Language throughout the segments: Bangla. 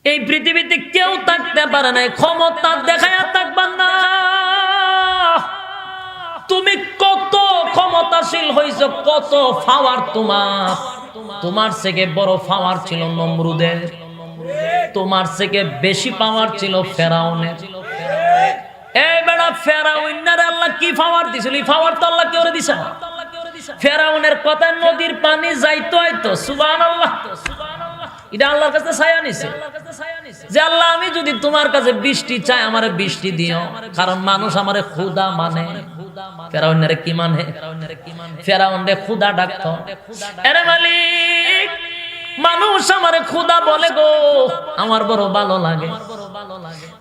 এই পৃথিবীতে কেউ থাকতে পারে না, ক্ষমতা দেখায়া থাকবেন না। তুমি কত ক্ষমতাশীল হইছো, কত পাওয়ার তোমার থেকে বড় পাওয়ার ছিল নমরুদের, তোমার থেকে বেশি পাওয়ার ছিল ফেরাউনের। এই বেটা ফেরাউনের আল্লাহ কি পাওয়ার দিছিল? এই পাওয়ার তো আল্লাহ কেউ দিছে না। ফেরাউনের কথা নদীর পানি যাইতো হয়তো, সুবহানাল্লাহ, এটা আল্লাহর কাছে ছায়া নিছে যে আল্লাহ আমি যদি তোমার কাছে বৃষ্টি চাই আমারে বৃষ্টি দিও, কারণ মানুষ আমারে খোদা মানে। ফেরাউনের কি মানে? ফেরাউনরে খোদা ডাকতো, আরে মালিক মানুষ আমারে খোদা বলে গো, আমার বড় ভালো লাগে,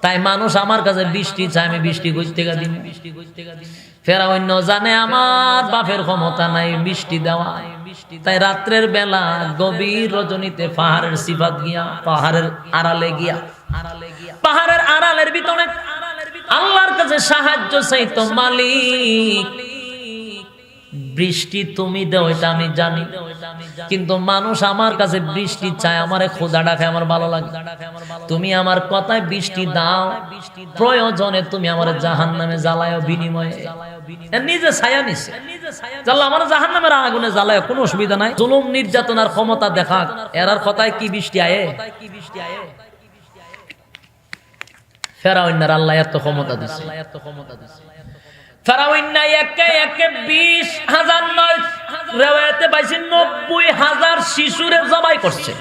তাই মানুষ আমার কাছে বৃষ্টি চায়, আমি বৃষ্টি কইতে দিই। ফেরাউন জানে আমার বাপের ক্ষমতা নাই বৃষ্টি দেওয়া, তাই রাত্রের বেলা গভীর রজনীতে পাহাড়ের সিফাত গিয়া, পাহাড়ের আড়ালে গিয়া, পাহাড়ের আড়ালের ভিতরে আল্লাহর কাছে সাহায্য চাইতো, মালিক বৃষ্টি তুমি দাও এটা আমি জানি, কিন্তু মানুষ আমার কাছে বৃষ্টি চায়, আমারে খোদা ডাকে, আমার ভালো লাগে, তুমি আমার কথায় বৃষ্টি দাও, প্রয়োজনে তুমি আমার জাহান্নামে জ্বালায় বিনিময়ে। নিজে ছায়া নিছে, আল্লাহ আমার জাহান্নামের আগুনে জ্বালায়, কোনো অসুবিধা নাই, জুলুম নির্যাতনার ক্ষমতা দেখাক, এরার কথায় কি বৃষ্টি আয়ে? ফেরাউনের আল্লাহ এত ক্ষমতা দিছে, ফেরাউন একে একে 20,000 নয়, রিওয়ায়াতে পাইছি 90,000 শিশুরে জবাই করছে।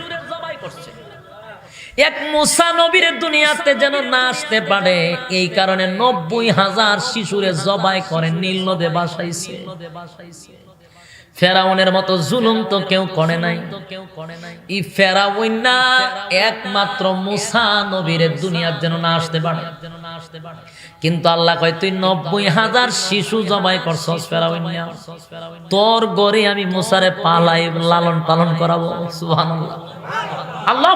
এক মুসা নবীর দুনিয়াতে যেন না আসতে পারে, এই কারণে 90,000 শিশুরে জবাই করে নীল নদে ভাসাইছে। ফেরাউনের মতো জুলুম তো কেউ করে নাই। এই ফেরাউন না একমাত্র মুসা নবীর দুনিয়ার যেন না আসতে পারে, কিন্তু আল্লাহ কয় তুই 90,000 শিশু জবাই করছস ফেরাউন, তোর গরে আমি মুসারে পালাই লালন পালন করাবো। সুবহানাল্লাহ, আল্লাহ।